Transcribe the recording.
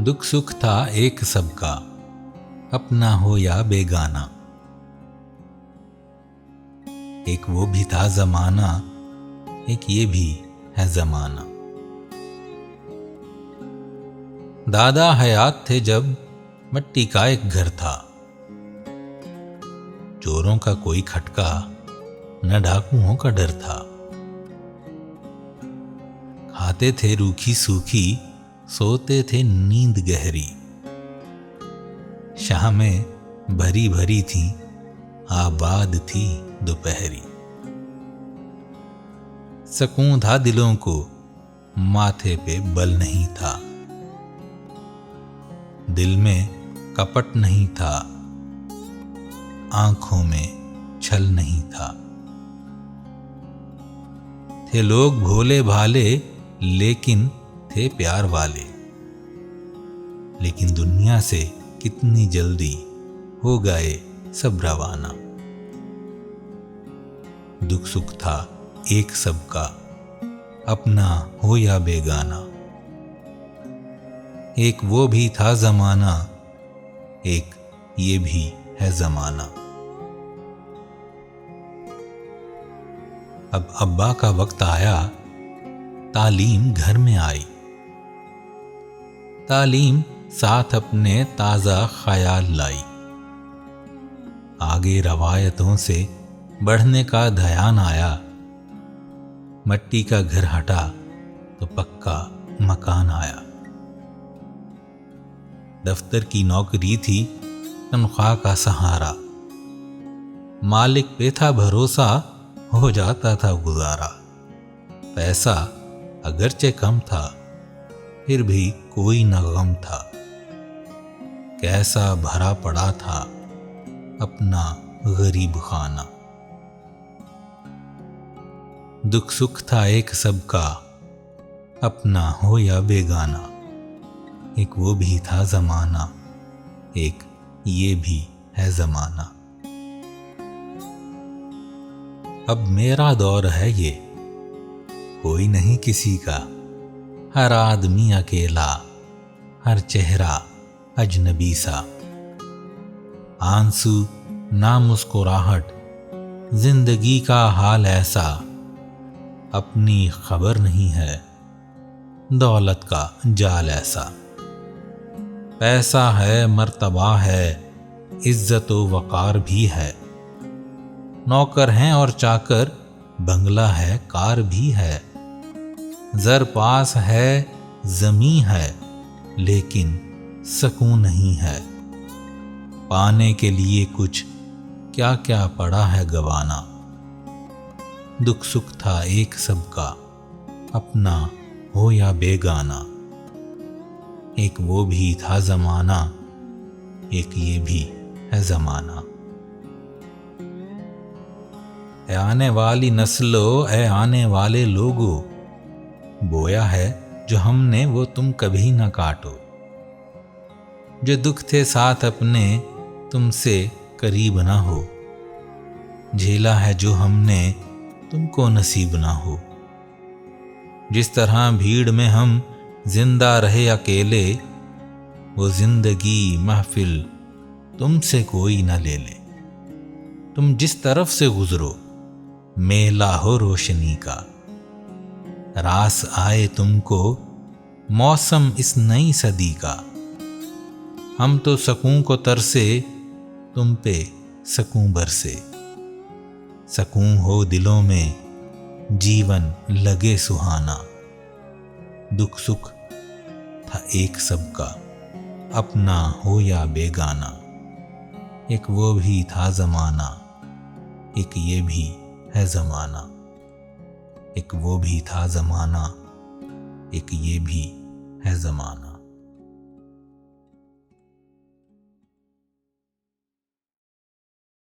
दुख सुख था एक सबका, अपना हो या बेगाना। एक वो भी था जमाना, एक ये भी है जमाना। दादा हयात थे जब मट्टी का एक घर था। चोरों का कोई खटका न डाकुओं का डर था। खाते थे रूखी सूखी, सोते थे नींद गहरी। शामें भरी भरी थी, आबाद थी दोपहरी। सकून था दिलों को, माथे पे बल नहीं था। दिल में कपट नहीं था, आंखों में छल नहीं था। थे लोग भोले भाले, लेकिन थे प्यार वाले। लेकिन दुनिया से कितनी जल्दी हो गए सब रवाना। दुख सुख था एक सबका, अपना हो या बेगाना। एक वो भी था जमाना, एक ये भी है जमाना। अब अब्बा का वक्त आया, तालीम घर में आई। तालीम साथ अपने ताजा ख्याल लाई। आगे रवायतों से बढ़ने का ध्यान आया। मट्टी का घर हटा तो पक्का मकान आया। दफ्तर की नौकरी थी, तनख्वाह का सहारा। मालिक पे था भरोसा, हो जाता था गुजारा। पैसा अगरचे कम था, फिर भी कोई न गम था। कैसा भरा पड़ा था अपना गरीब खाना। दुख सुख था एक सबका, अपना हो या बेगाना। एक वो भी था जमाना, एक ये भी है जमाना। अब मेरा दौर है ये, कोई नहीं किसी का। हर आदमी अकेला, हर चेहरा अजनबी सा। आंसू ना मुस्कुराहट, जिंदगी का हाल ऐसा। अपनी खबर नहीं है, दौलत का जाल ऐसा। पैसा है, मर्तबा है, इज्जत व वकार भी है। नौकर हैं और चाकर, बंगला है, कार भी है। जर पास है, जमी है, लेकिन सकून नहीं है। पाने के लिए कुछ क्या क्या पड़ा है गवाना। दुख सुख था एक सबका, अपना हो या बेगाना। एक वो भी था जमाना, एक ये भी है जमाना। ए आने वाली नस्लों, ए आने वाले लोगों, बोया है जो हमने वो तुम कभी ना काटो। जो दुख थे साथ अपने, तुमसे करीब ना हो। झेला है जो हमने, तुमको नसीब ना हो। जिस तरह भीड़ में हम जिंदा रहे अकेले, वो जिंदगी महफिल तुमसे कोई न ले ले। तुम जिस तरफ से गुजरो, मेला हो रोशनी का। रास आए तुमको मौसम इस नई सदी का। हम तो सकूं को तरसे, तुम पे सकूं बरसे। सकूं हो दिलों में, जीवन लगे सुहाना। दुख सुख था एक सबका, अपना हो या बेगाना। एक वो भी था जमाना, एक ये भी है जमाना। एक वो भी था जमाना, एक ये भी है जमाना।